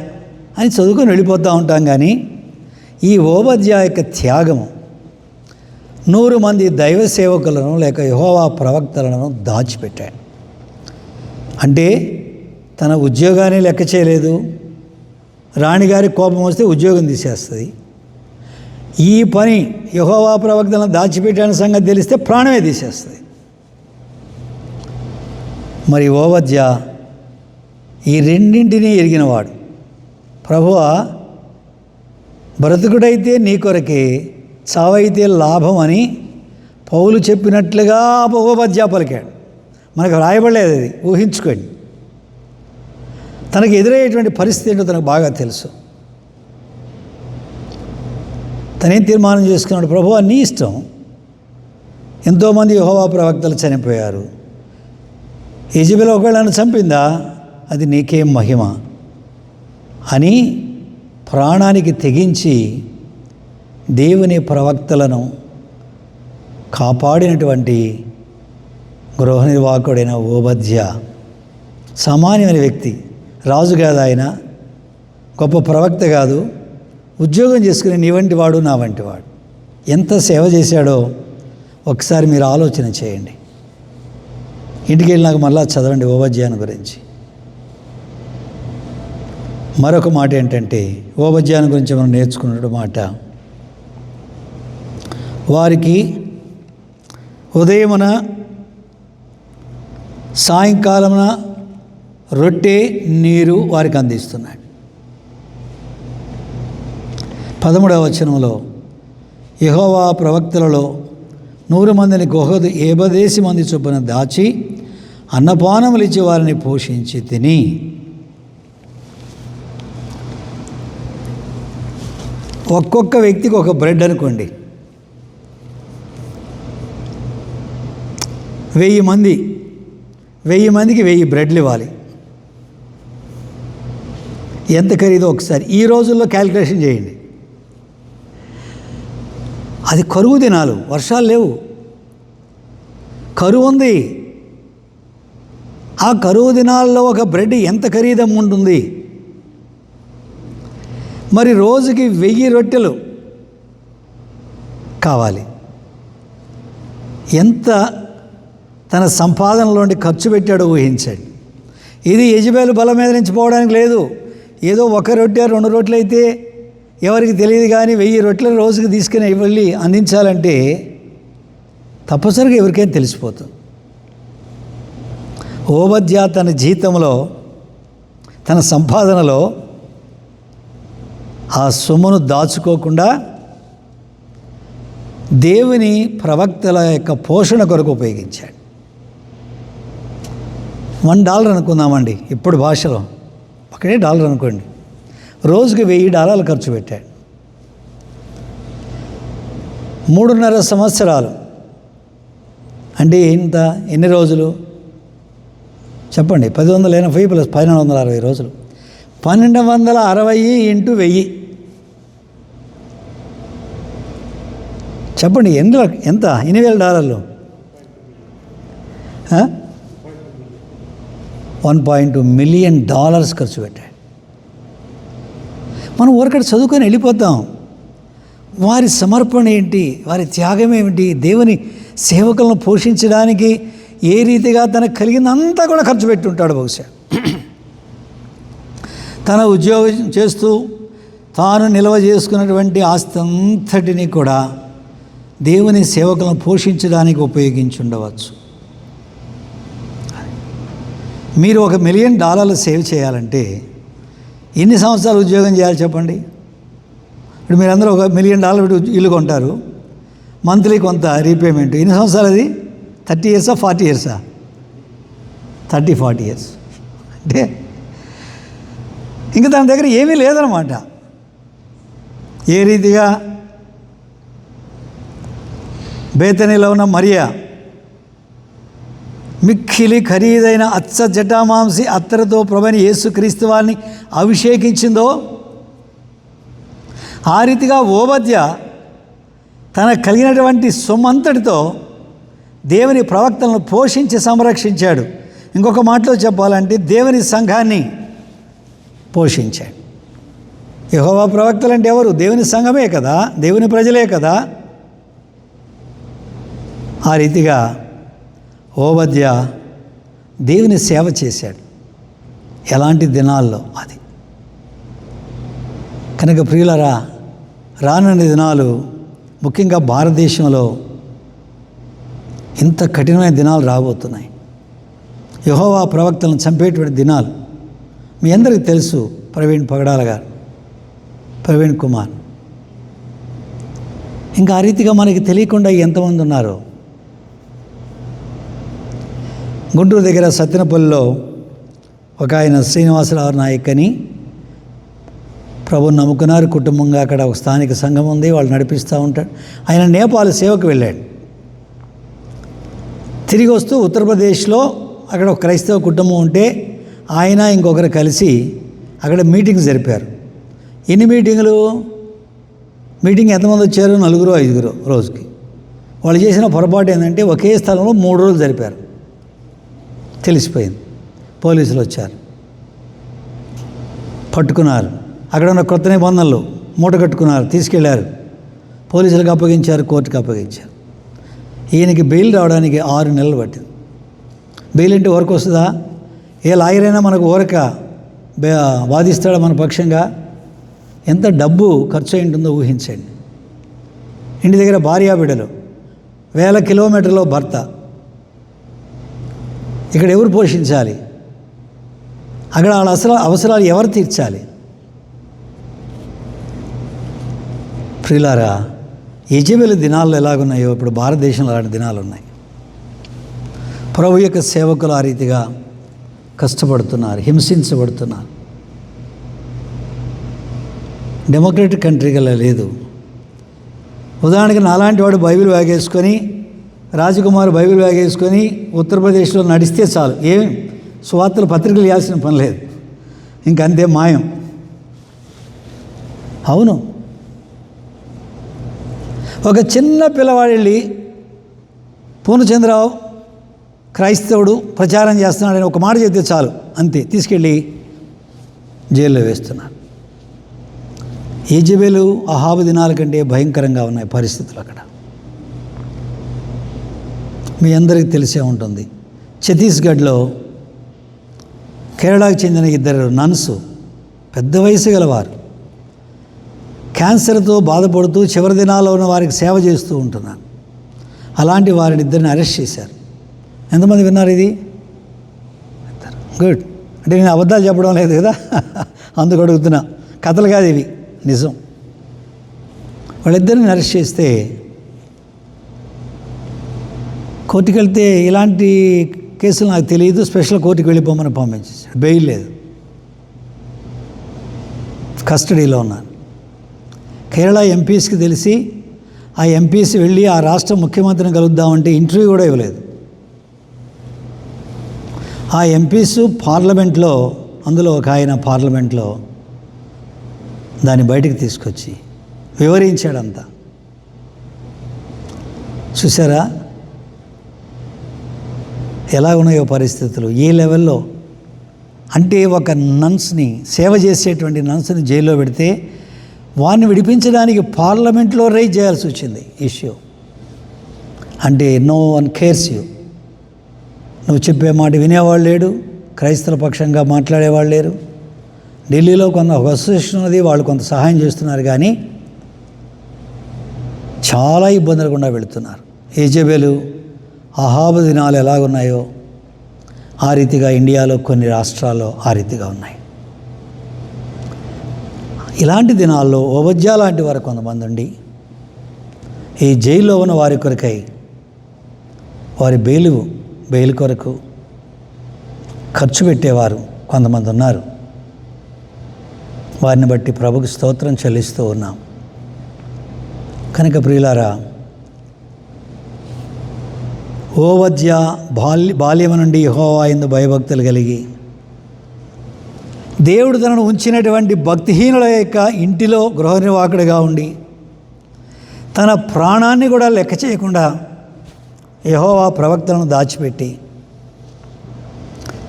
అని చదువుకొని వెళ్ళిపోతూ ఉంటాం. కానీ ఈ ఓబద్యా యొక్క త్యాగము 100 మంది దైవ సేవకులను లేక యెహోవా ప్రవక్తలను దాచిపెట్టాడు. అంటే తన ఉద్యోగాన్ని లెక్క చేయలేదు. రాణిగారి కోపం వస్తే ఉద్యోగం తీసేస్తుంది. ఈ పని యెహోవా ప్రవక్తలను దాచిపెట్టిన సంగతి తెలిస్తే ప్రాణమే తీసేస్తుంది. మరి ఓబద్యా ఈ రెండింటినీ ఎరిగినవాడు. ప్రభువా, బ్రతుకుడైతే నీ కొరకే, చావైతే లాభం అని పౌలు చెప్పినట్లుగా ఓబద్యా పలికాడు. మనకు రాయబడలేదు, అది ఊహించుకోండి. తనకు ఎదురయ్యేటువంటి పరిస్థితి ఏంటో తనకు బాగా తెలుసు. తనేం తీర్మానం చేసుకున్నాడు, ప్రభువా నీ ఇష్టం, ఎంతోమంది యెహోవా ప్రవక్తలు చనిపోయారు, యెజెబెల్ ఒకళ్ళను చంపిందా, అది నీకేం మహిమ అని ప్రాణానికి తెగించి దేవుని ప్రవక్తలను కాపాడినటువంటి గృహ నిర్వాహకుడైన ఓబద్యా సామాన్యమైన వ్యక్తి. రాజు కాదు ఆయన, గొప్ప ప్రవక్త కాదు, ఉద్యోగం చేసుకునే నీ వంటి వాడు నా వంటి వాడు. ఎంత సేవ చేశాడో ఒకసారి మీరు ఆలోచన చేయండి. ఇంటికి వెళ్ళినాక మళ్ళా చదవండి ఓబద్యాను గురించి. మరొక మాట ఏంటంటే, ఓబద్యాను గురించి మనం నేర్చుకున్న మాట, వారికి ఉదయమున సాయంకాలమున రొట్టె నీరు వారికి అందిస్తున్నాడు. 13వ వచనంలో యెహోవా ప్రవక్తలలో 100 మందిని ఏబదేసి మంది చొప్పున దాచి అన్నపానములు ఇచ్చి వారిని పోషించి తిని, ఒక్కొక్క వ్యక్తికి ఒక బ్రెడ్ అనుకోండి, 1000 మందికి 1000 బ్రెడ్లు ఇవ్వాలి. ఎంత ఖరీదో ఒకసారి ఈ రోజుల్లో క్యాలిక్యులేషన్ చేయండి. అది కరువు దినాలు, వర్షాలు లేవు, కరువు ఉంది. ఆ కరువు దినాల్లో ఒక బ్రెడ్ ఎంత ఖరీదం ఉంటుంది? మరి రోజుకి 1000 రొట్టెలు కావాలి. ఎంత తన సంపాదనలోండి ఖర్చు పెట్టాడో ఊహించండి. ఇది యెజెబెల్ బలం మీద నుంచి పోవడానికి లేదు. ఏదో 1 రొట్టె 2 రొట్టెలు అయితే ఎవరికి తెలియదు. కానీ 1000 రొట్టెలు రోజుకి తీసుకుని వెళ్ళి అందించాలంటే తప్పనిసరిగా ఎవరికైనా తెలిసిపోతుంది. ఓబద్యా తన జీతంలో, తన సంపాదనలో ఆ సొమ్మును దాచుకోకుండా దేవుని ప్రవక్తల యొక్క పోషణ కొరకు ఉపయోగించాడు. $1 అనుకుందామండి ఇప్పుడు భాషలో, అక్కడే డాలర్ అనుకోండి. రోజుకి $1000 ఖర్చు పెట్టాడు. 3.5 సంవత్సరాలు అంటే ఇంత ఎన్ని రోజులు చెప్పండి? 1180 ప్లస్ 1460 రోజులు, 1260 ఇంటూ 1000 చెప్పండి. ఎంత? $8,000 $1.2 మిలియన్ ఖర్చు పెట్టాడు. మనం ఊరికడ చదువుకొని వెళ్ళిపోతాం. వారి సమర్పణ ఏంటి, వారి త్యాగం ఏమిటి, దేవుని సేవకులను పోషించడానికి ఏ రీతిగా తనకు కలిగిందంతా కూడా ఖర్చు పెట్టుంటాడు. బహుశా తన ఉద్యోగం చేస్తూ తాను నిల్వ చేసుకున్నటువంటి ఆస్తి అంతటినీ కూడా దేవుని సేవకులను పోషించడానికి ఉపయోగించి ఉండవచ్చు. మీరు $1 మిలియన్ సేవ్ చేయాలంటే ఎన్ని సంవత్సరాలు ఉద్యోగం చేయాలి చెప్పండి? ఇప్పుడు మీరందరూ $1 మిలియన్ ఇల్లు కొంటారు, మంత్లీ కొంత రీపేమెంట్. ఎన్ని సంవత్సరాలు అది? 30 ఇయర్సా 40 ఇయర్సా? 30-40 ఇయర్స్. అంటే ఇంకా దాని దగ్గర ఏమీ లేదనమాట. ఏ రీతిగా బేతనీలో ఉన్న మరియా మిక్కిలి ఖరీదైన అచ్చ జటామాంసి అత్తరుతో ప్రభువైన యేసుక్రీస్తు వారిని అభిషేకించిందో, ఆ రీతిగా ఓబద్య తనకు కలిగినటువంటి సొమ్మంతటితో దేవుని ప్రవక్తలను పోషించి సంరక్షించాడు. ఇంకొక మాటలో చెప్పాలంటే దేవుని సంఘాన్ని పోషించాడు. యెహోవా ప్రవక్తలు అంటే ఎవరు? దేవుని సంఘమే కదా, దేవుని ప్రజలే కదా. ఆ రీతిగా ఓబద్య దేవుని సేవ చేశాడు. ఎలాంటి దినాల్లో అది. కనుక ప్రియులరా, రానున్న దినాలు ముఖ్యంగా భారతదేశంలో ఇంత కఠినమైన దినాలు రాబోతున్నాయి. యెహోవా ప్రవక్తలను చంపేటువంటి దినాలు. మీ అందరికీ తెలుసు, ప్రవీణ్ పగడాల గారు, ప్రవీణ్ కుమార్. ఇంకా ఆ రీతిగా మనకి తెలియకుండా ఎంతమంది ఉన్నారో. గుంటూరు దగ్గర సత్తెనపల్లిలో ఒక ఆయన శ్రీనివాసరావు నాయక్ అని ప్రభుని నమ్ముకున్నారు. కుటుంబంగా అక్కడ ఒక స్థానిక సంఘం ఉంది, వాళ్ళు నడిపిస్తూ ఉంటాడు. ఆయన నేపాల్ సేవకు వెళ్ళాడు. తిరిగి వస్తూ ఉత్తరప్రదేశ్లో అక్కడ ఒక క్రైస్తవ కుటుంబం ఉంటే ఆయన ఇంకొకరు కలిసి అక్కడ మీటింగ్స్ జరిపారు. ఎన్ని మీటింగులు? మీటింగ్ ఎంతమంది వచ్చారు? 4-5 రోజుకి. వాళ్ళు చేసిన పొరపాటు ఏంటంటే ఒకే స్థలంలో 3 రోజులు జరిపారు. తెలిసిపోయింది. పోలీసులు వచ్చారు, పట్టుకున్నారు. అక్కడ ఉన్న కొత్త నిబంధనలు మూట కట్టుకున్నారు, తీసుకెళ్లారు, పోలీసులకు అప్పగించారు, కోర్టుకు అప్పగించారు. ఈయనకి బెయిల్ రావడానికి 6 నెలలు పట్టింది. బెయిల్ అంటే ఊరకు వస్తుందా? ఏ లాయర్ అయినా మనకు ఊరక వాదిస్తాడా మన పక్షంగా? ఎంత డబ్బు ఖర్చు అయి ఉంటుందో ఊహించండి. ఇంటి దగ్గర భార్యాబిడ్డలు, 1000 కిలోమీటర్లో భర్త. ఇక్కడ ఎవరు పోషించాలి? అక్కడ వాళ్ళ అవసరాలు ఎవరు తీర్చాలి? ప్రియులారా, యెజబెలు దినాల్లో ఎలాగున్నాయో ఇప్పుడు భారతదేశంలో అలాంటి దినాలు ఉన్నాయి. ప్రభు యొక్క సేవకులు ఆ రీతిగా కష్టపడుతున్నారు, హింసించబడుతున్నారు. డెమోక్రటిక్ కంట్రీగా లేదు. ఉదాహరణకి నాలాంటి వాడు బైబిల్ వేగేసుకొని, రాజకుమారు బైబిల్ వేగేసుకొని ఉత్తరప్రదేశ్లో నడిస్తే చాలు, ఏం సువార్తలు పత్రికలు ఇవ్వాల్సిన పని లేదు, ఇంకంతే మాయం. అవును, ఒక చిన్న పిల్లవాడు వెళ్ళి పూర్ణచంద్రరావు క్రైస్తవుడు ప్రచారం చేస్తున్నాడని ఒక మాట చెప్తే చాలు, అంతే తీసుకెళ్ళి జైల్లో వేస్తున్నారు. యెజబెలు అహాబు దినాల కంటే భయంకరంగా ఉన్నాయి పరిస్థితులు అక్కడ. మీ అందరికీ తెలిసే ఉంటుంది. ఛత్తీస్గఢ్లో కేరళకు చెందిన 2 నన్స్, పెద్ద వయసు గలవారు, క్యాన్సర్తో బాధపడుతూ చివరి దినాల్లో ఉన్న వారికి సేవ చేస్తూ ఉంటున్నారు. అలాంటి వారిని 2 అరెస్ట్ చేశారు. ఎంతమంది విన్నారు ఇది? గుడ్. అంటే నేను అబద్ధాలు చెప్పడం లేదు కదా, అందుకు అడుగుతున్నా. కథలు కాదు ఇవి, నిజం. వాళ్ళిద్దరిని అరెస్ట్ చేస్తే కోర్టుకి వెళ్తే ఇలాంటి కేసులు నాకు తెలియదు, స్పెషల్ కోర్టుకి వెళ్ళిపోమని పంపించేసాడు. బెయిల్ లేదు, కస్టడీలో ఉన్నాను. కేరళ ఎంపీస్కి తెలిసి ఆ ఎంపీస్ వెళ్ళి ఆ రాష్ట్ర ముఖ్యమంత్రిని కలుద్దామంటే ఇంటర్వ్యూ కూడా ఇవ్వలేదు. ఆ ఎంపీస్ పార్లమెంట్లో, అందులో ఒక ఆయన పార్లమెంట్లో దాన్ని బయటికి తీసుకొచ్చి వివరించాడంతా. చూసారా ఎలా ఉన్నాయో పరిస్థితులు, ఏ లెవెల్లో. అంటే ఒక నన్స్ని, సేవ చేసేటువంటి నన్స్ని జైల్లో పెడితే వారిని విడిపించడానికి పార్లమెంట్లో రైజ్ చేయాల్సి వచ్చింది ఇష్యూ. అంటే నో వన్ కేర్స్ యూ. నువ్వు చెప్పే మాట వినేవాళ్ళు లేడు, క్రైస్తవ పక్షంగా మాట్లాడేవాళ్ళు లేరు. ఢిల్లీలో కొంత ఒక అసోసియేషన్ ఉన్నది, వాళ్ళు కొంత సహాయం చేస్తున్నారు, కానీ చాలా ఇబ్బందులు గుండా వెళుతున్నారు. యెజబెలు అహాబు దినాలు ఎలాగున్నాయో ఆ రీతిగా ఇండియాలో కొన్ని రాష్ట్రాల్లో ఆ రీతిగా ఉన్నాయి. ఇలాంటి దినాల్లో ఓబద్యా లాంటి వారు కొంతమంది ఉండి ఈ జైల్లో ఉన్న వారి కొరకై వారి బెయిల్ కొరకు ఖర్చు పెట్టేవారు కొంతమంది ఉన్నారు. వారిని బట్టి ప్రభుకి స్తోత్రం చెల్లిస్తూ ఉన్నాం. కనుక ప్రియులారా, ఓబద్యా బాల్యము నుండి యెహోవా యందు భయభక్తులు కలిగి దేవుడు తనను ఉంచినటువంటి భక్తిహీనుల యొక్క ఇంటిలో గృహ నిర్వాహకుడిగా ఉండి తన ప్రాణాన్ని కూడా లెక్క చేయకుండా యెహోవా ప్రవక్తలను దాచిపెట్టి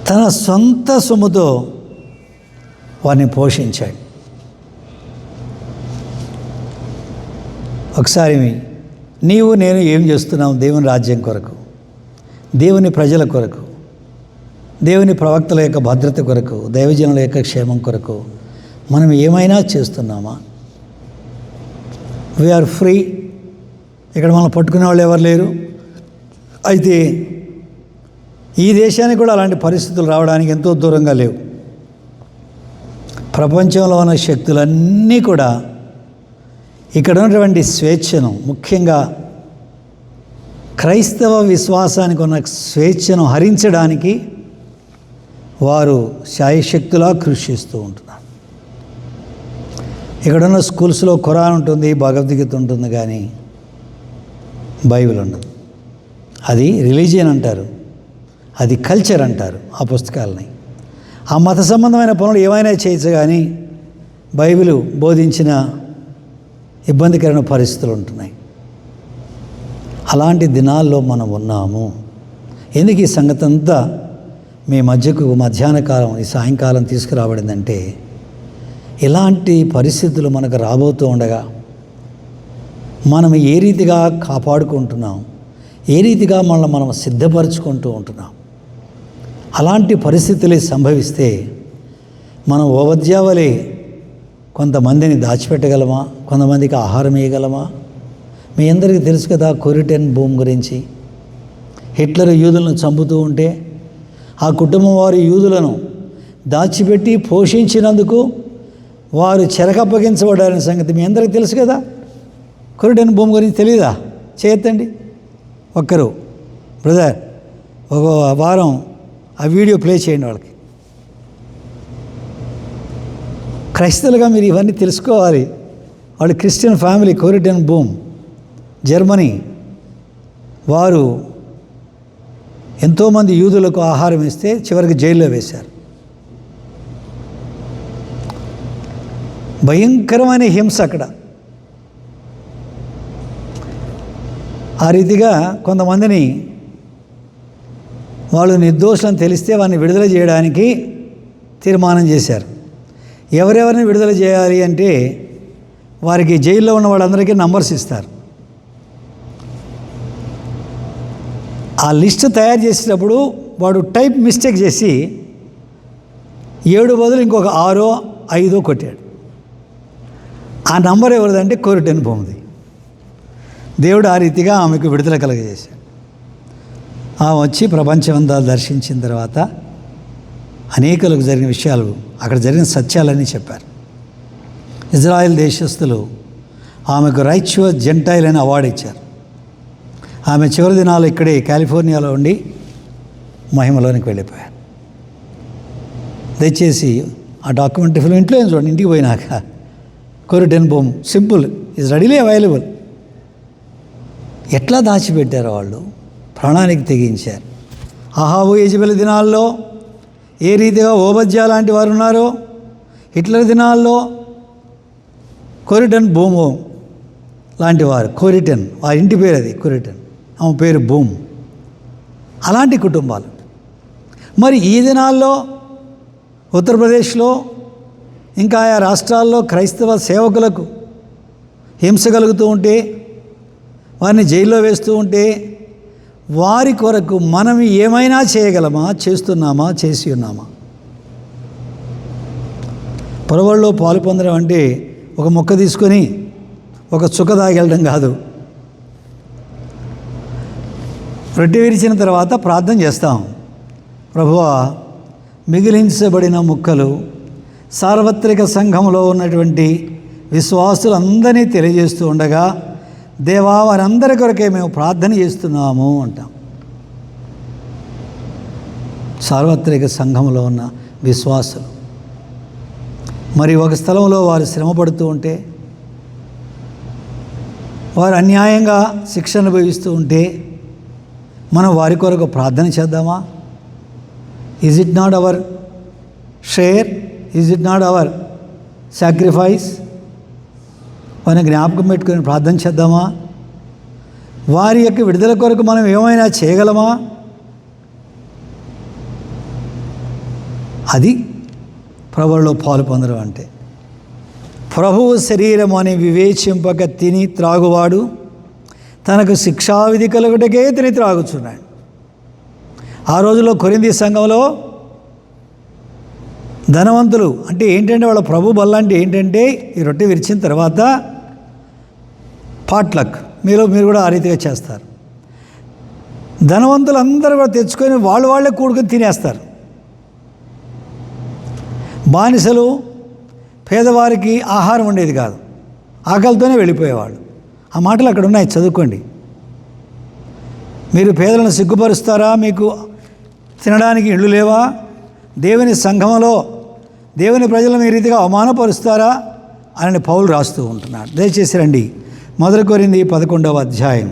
తన సొంత సొమ్ముతో వారిని పోషించాడు. ఒకసారి నీవు నేను ఏం చేస్తున్నాం? దేవుని రాజ్యం కొరకు, దేవుని ప్రజల కొరకు, దేవుని ప్రవక్తల యొక్క భద్రత కొరకు, దైవజనుల యొక్క క్షేమం కొరకు మనం ఏమైనా చేస్తున్నామా? We are free. ఇక్కడ మనం పట్టుకునే వాళ్ళు ఎవరు లేరు. అయితే ఈ దేశానికి కూడా అలాంటి పరిస్థితులు రావడానికి ఎంతో దూరంగా లేవు. ప్రపంచంలో ఉన్న శక్తులన్నీ కూడా ఇక్కడ ఉన్నటువంటి స్వేచ్ఛను, ముఖ్యంగా క్రైస్తవ విశ్వాసానికి ఉన్న స్వేచ్ఛను హరించడానికి వారు శాయశక్తులా కృషి చేస్తూ ఉంటున్నారు. ఇక్కడున్న స్కూల్స్లో ఖురాన్ ఉంటుంది, భగవద్గీత ఉంటుంది, కానీ బైబిల్ ఉండదు. అది రిలీజియన్ అంటారు, అది కల్చర్ అంటారు ఆ పుస్తకాలని. ఆ మత సంబంధమైన పనులు ఏమైనా చేయొచ్చు, కానీ బైబిల్ బోధించిన ఇబ్బందికరమైన పరిస్థితులు ఉంటున్నాయి. అలాంటి దినాల్లో మనం ఉన్నాము. ఎందుకు ఈ సంగతి అంతా మీ మధ్యకు మధ్యాహ్న కాలం, ఈ సాయంకాలం తీసుకురాబడిందంటే, ఇలాంటి పరిస్థితులు మనకు రాబోతూ ఉండగా మనం ఏ రీతిగా కాపాడుకుంటున్నాం, ఏ రీతిగా మనల్ని మనం సిద్ధపరచుకుంటూ ఉంటున్నాం. అలాంటి పరిస్థితులే సంభవిస్తే మనం ఓబద్యా వలె కొంతమందిని దాచిపెట్టగలమా? కొంతమందికి ఆహారం వేయగలమా? మీ అందరికీ తెలుసు కదా కొరిటెన్ బూమ్ గురించి. హిట్లర్ యూదులను చంపుతూ ఉంటే ఆ కుటుంబం వారు యూదులను దాచిపెట్టి పోషించినందుకు వారు చెరకప్పగించబడారనే సంగతి మీ అందరికీ తెలుసు కదా. కొరిటెన్ బూమ్ గురించి తెలీదా? చేయొద్దండి ఒక్కరు. బ్రదర్, ఒక వారం ఆ వీడియో ప్లే చేయండి వాళ్ళకి. క్రైస్తవులుగా మీరు ఇవన్నీ తెలుసుకోవాలి. వాళ్ళు Christian family. Corrie ten Boom, Germany. వారు ఎంతోమంది యూదులకు ఆహారం ఇస్తే చివరికి జైల్లో వేశారు. భయంకరమైన హింస అక్కడ. ఆ రీతిగా కొంతమందిని వాళ్ళు నిర్దోషులని తెలిస్తే వారిని విడుదల చేయడానికి తీర్మానం చేశారు. ఎవరెవరిని విడుదల చేయాలి అంటే వారికి జైల్లో ఉన్న వాళ్ళందరికీ నంబర్స్ ఇస్తారు. ఆ లిస్ట్ తయారు చేసేటప్పుడు వాడు టైప్ మిస్టేక్ చేసి 7 బదులు ఇంకొక 6, 5 కొట్టాడు. ఆ నంబర్ ఎవరిదంటే కొరిటెన్ బూమ్ది. దేవుడు ఆ రీతిగా ఆమెకు విడుదల కలగజేశాడు. ఆమె వచ్చి ప్రపంచమంతా దర్శించిన తర్వాత అనేకులకు జరిగిన విషయాలు, అక్కడ జరిగిన సత్యాలన్నీ చెప్పారు. ఇజ్రాయెల్ దేశస్థులు ఆమెకు రైచువస్ జెంటైల్ అని అవార్డు ఇచ్చారు. ఆమె చివరి దినాలు ఇక్కడే కాలిఫోర్నియాలో ఉండి మహిమలోనికి వెళ్ళిపోయారు. దయచేసి ఆ డాక్యుమెంటరీ ఫిల్మ్ ఇంట్లో చూడండి. ఇంటికి పోయినాక Corrie ten Boom simple is readily available. ఎట్లా దాచిపెట్టారో వాళ్ళు, ప్రాణానికి తెగించారు. అహాబు యెజెబెలు దినాల్లో ఏ రీతిగా ఓబద్యా లాంటి వారు ఉన్నారో, హిట్లర్ దినాల్లో కొరిటెన్ బూము లాంటి వారు. కొరిటెన్, వారి ఇంటి పేరు అది కొరిటెన్, ఆమె పేరు బూమ్. అలాంటి కుటుంబాలు. మరి ఈ దినాల్లో ఉత్తరప్రదేశ్లో ఇంకా ఆయా రాష్ట్రాల్లో క్రైస్తవ సేవకులకు హింస కలుగుతూ ఉంటే, వారిని జైల్లో వేస్తూ ఉంటే, వారి కొరకు మనం ఏమైనా చేయగలమా? చేస్తున్నామా? చేసి ఉన్నామా? పొరవల్లో పాలు పొందడం అంటే ఒక మొక్క తీసుకొని ఒక చుక్క తాగెళ్ళడం కాదు. రొట్టె విరిచిన తర్వాత ప్రార్థన చేస్తాం. ప్రభువా, మిగిలించబడిన ముక్కలు సార్వత్రిక సంఘంలో ఉన్నటువంటి విశ్వాసులందరినీ తెలియజేస్తూ ఉండగా, దేవా, వారందరి కొరకే మేము ప్రార్థన చేస్తున్నాము అంటాం. సార్వత్రిక సంఘంలో ఉన్న విశ్వాసులు మరి ఒక స్థలంలో వారు శ్రమపడుతూ ఉంటే, వారు అన్యాయంగా శిక్ష అనుభవిస్తూ ఉంటే మనం వారి కొరకు ప్రార్థన చేద్దామా? Is it not our share? Is it not our sacrifice? వారిని జ్ఞాపకం పెట్టుకొని ప్రార్థన చేద్దామా? వారి యొక్క విడుదల కొరకు మనం ఏమైనా చేయగలమా? అది ప్రభువులో పాలు పొందడం అంటే. ప్రభువు శరీరం అని వివేచింపక తిని త్రాగువాడు తనకు శిక్షావిధి కలుగుటకే తిని త్రాగుచున్నాడు. ఆ రోజుల్లో కొరింథీ సంఘంలో ధనవంతులు అంటే ఏంటంటే, వాళ్ళ ప్రభు బల్ల అంటే ఏంటంటే, ఈ రొట్టె విరిచిన తర్వాత పాట్లక్ మీరు కూడా ఆ రీతిగా చేస్తారు. ధనవంతులు అందరూ కూడా తెచ్చుకొని వాళ్ళే కూడుకొని తినేస్తారు. బానిసలు, పేదవారికి ఆహారం ఉండేది కాదు, ఆకలితోనే వెళ్ళిపోయేవాళ్ళు. ఆ మాటలు అక్కడ ఉన్నాయి, చదువుకోండి. మీరు పేదలను సిగ్గుపరుస్తారా? మీకు తినడానికి ఇళ్ళు లేవా? దేవుని సంఘములో దేవుని ప్రజలను ఈ రీతిగా అవమానపరుస్తారా అని పౌలు రాస్తూ ఉంటున్నాడు. దయచేసి రండి, 1 కొరింథీ 11వ అధ్యాయం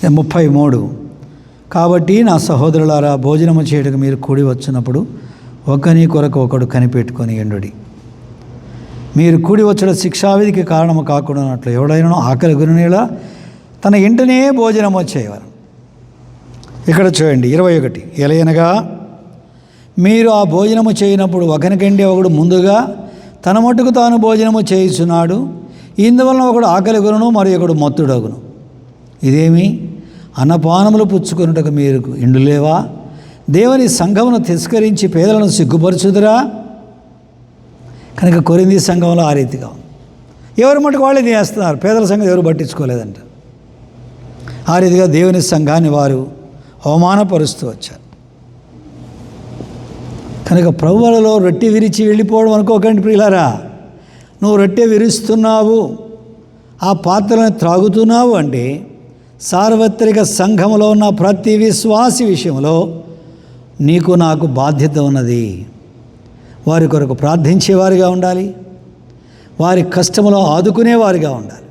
33. కాబట్టి నా సహోదరులారా, భోజనము చేయడానికి మీరు కూడి వచ్చినప్పుడు ఒకని కొరకు ఒకడు కనిపెట్టుకొని ఎండుడి. మీరు కూడి వచ్చడం శిక్షావిధికి కారణము కాకుండా అన్నట్లు ఎవడైనా ఆకలి గురినేలా తన ఇంటనే భోజనము చేయవలను. ఇక్కడ చూడండి 21. ఎలయనగా మీరు ఆ భోజనము చేయనప్పుడు ఒకనికంటే ఒకడు ముందుగా తన మట్టుకు తాను భోజనము చేయుచున్నాడు. ఇందువలన ఒకడు ఆకలి గురును, మరి ఒకడు మత్తుడగును. ఇదేమి అన్నపానములు పుచ్చుకొనుటకు మీరు ఇండులేవా? దేవుని సంఘమును తిరస్కరించి పేదలను సిగ్గుపరచుదురా? కనుక కొరింథీ సంఘంలో ఆ రీతిగా ఎవరి మటుకు వాళ్ళే తినేస్తున్నారు, పేదల సంఘం ఎవరు పట్టించుకోలేదంట. ఆ రీతిగా దేవుని సంఘాన్ని వారు అవమానపరుస్తూ వచ్చారు. కనుక ప్రభువులలో రొట్టె విరిచి వెళ్ళిపోవడం అనుకోకండి ప్రియులారా. నువ్వు రొట్టె విరుస్తున్నావు, ఆ పాత్రలను త్రాగుతున్నావు అంటే సార్వత్రిక సంఘములో ఉన్న ప్రతి విశ్వాసి విషయంలో నీకు నాకు బాధ్యత ఉన్నది. వారి కొరకు ప్రార్థించేవారిగా ఉండాలి, వారి కష్టములో ఆదుకునేవారిగా ఉండాలి.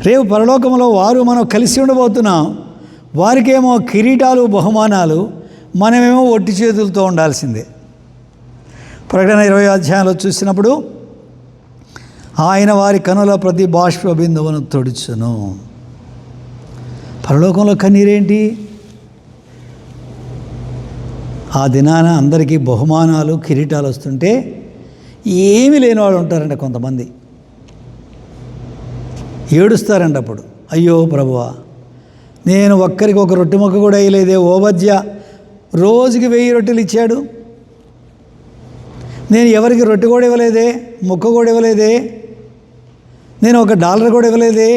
రేపు పరలోకంలో వారు మనం కలిసి ఉండబోతున్నాం. వారికేమో కిరీటాలు, బహుమానాలు, మనమేమో ఒట్టి చేతులతో ఉండాల్సిందే. ప్రకటన 20వ అధ్యాయంలో చూసినప్పుడు ఆయన వారి కనుల ప్రతి బాష్ప బిందువును తుడుచును. పరలోకంలో కన్నీరేంటి? ఆ దినాన అందరికీ బహుమానాలు, కిరీటాలు వస్తుంటే ఏమీ లేని వాళ్ళు ఉంటారంట. కొంతమంది ఏడుస్తారంట. అప్పుడు అయ్యో ప్రభువా, నేను ఒక్కరికి ఒక రొట్టె ముక్క కూడా వేయలేదే. ఓబద్య రోజుకి 1000 రొట్టెలు ఇచ్చాడు, నేను ఎవరికి రొట్టె కూడా ఇవ్వలేదే, ముక్క కూడా ఇవ్వలేదే, నేను $1 కూడా ఇవ్వలేదే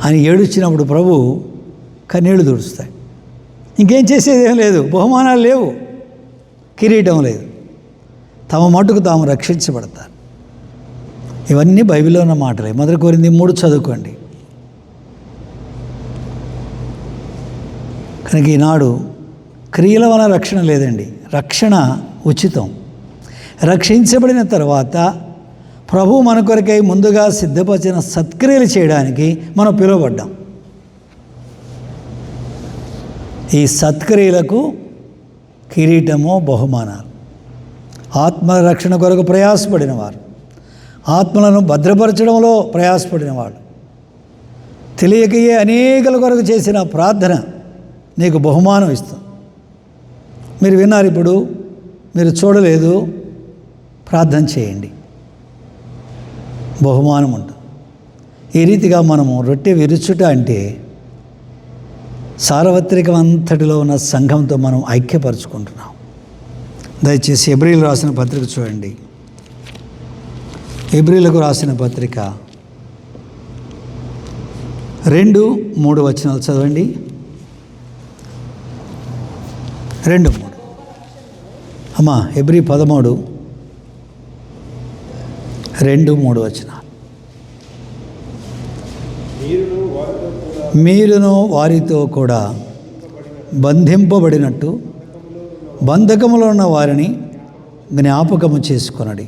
అని ఏడుచ్చినప్పుడు ప్రభు కన్నీళ్లు తుడుస్తాయి. ఇంకేం చేసేదేం లేదు, బహుమానాలు లేవు, కిరీటం లేదు, తమ మట్టుకు తాము రక్షించబడతారు. ఇవన్నీ బైబిల్లో ఉన్న మాటలే. 1 కొరింథీ 3 చదువుకోండి. కనుక ఈనాడు క్రియల వలన రక్షణ లేదండి, రక్షణ ఉచితం. రక్షించబడిన తర్వాత ప్రభు మన కొరకై ముందుగా సిద్ధపరిచిన సత్క్రియలు చేయడానికి మనం పిలువబడ్డాం. ఈ సత్క్రియలకు కిరీటము, బహుమానాలు. ఆత్మరక్షణ కొరకు ప్రయాసపడిన వారు, ఆత్మలను భద్రపరచడంలో ప్రయాసపడిన వాడు, తెలియకయే అనేకల కొరకు చేసిన ప్రార్థన నీకు బహుమానం ఇస్తాం. మీరు విన్నారు, ఇప్పుడు మీరు చూడలేదు, ప్రార్థన చేయండి, బహుమానం ఉంటుంది. ఈ రీతిగా మనము రొట్టె విరుచుట అంటే సార్వత్రికం అంతటిలో ఉన్న సంఘంతో మనం ఐక్యపరుచుకుంటున్నాం. దయచేసి హెబ్రీయులకు రాసిన పత్రిక చూడండి. హెబ్రీయులకు రాసిన పత్రిక 2-3 వచనాలు చదవండి. 2-3 అమ్మా. హెబ్రీ 13 2-3 వచనాలు. మీరును వారితో కూడా బంధింపబడినట్టు బంధకములో ఉన్న వారిని జ్ఞాపకము చేసుకొనడి.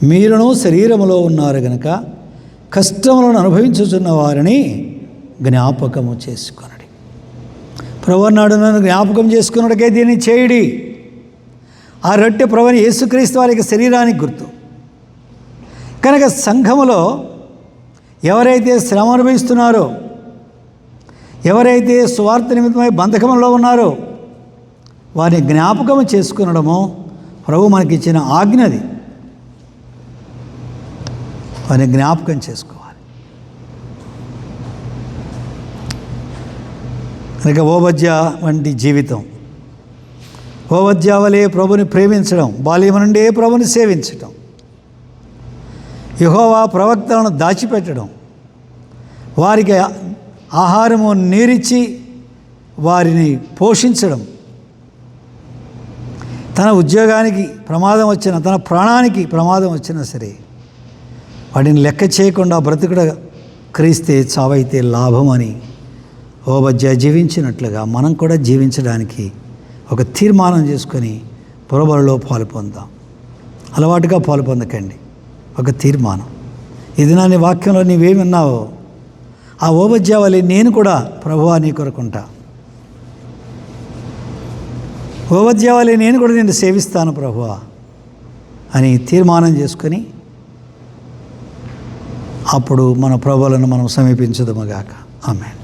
మీరును శరీరములో ఉన్నారు గనుక కష్టములను అనుభవించుచున్న వారిని జ్ఞాపకము చేసుకొనడి. ప్రభువన్నాడు, నన్ను జ్ఞాపకం చేసుకున్నట్టుకే దీన్ని చేయడి. ఆ రొట్టె ప్రభుని యేసుక్రీస్తు వారికి శరీరానికి గుర్తు కనుక సంఘములో ఎవరైతే శ్రమ అనుభవిస్తున్నారో, ఎవరైతే సువార్త నిమిత్తమై బంధకంలో ఉన్నారో వారిని జ్ఞాపకం చేసుకునడము ప్రభు మనకిచ్చిన ఆజ్ఞది. వారిని జ్ఞాపకం చేసుకోవాలి. కనుక ఓబద్య వంటి జీవితం, ఓబద్య వలె ప్రభుని ప్రేమించడం, బాల్యం నుండే ప్రభుని సేవించడం, యెహోవా ప్రవక్తలను దాచిపెట్టడం, వారికి ఆహారము నీరిచ్చి వారిని పోషించడం, తన ఉద్యోగానికి ప్రమాదం వచ్చినా, తన ప్రాణానికి ప్రమాదం వచ్చినా సరే వాటిని లెక్క చేయకుండా బ్రతుకుడ క్రీస్తే చావైతే లాభం అని ఓబద్య జీవించినట్లుగా మనం కూడా జీవించడానికి ఒక తీర్మానం చేసుకొని పొరబలలో పాలు పొందాం. అలవాటుగా పాలు పొందకండి. ఒక తీర్మానం. ఇది నా నీ వాక్యంలో నీవేమి విన్నావో ఆ ఓబద్య వలె నేను కూడా ప్రభువా నీ కొరకుంటా, ఓబద్య వలె నేను కూడా నిన్ను సేవిస్తాను ప్రభువా అని తీర్మానం చేసుకొని అప్పుడు మన ప్రభువులను మనం సమీపించదుముగాక. ఆమేన్.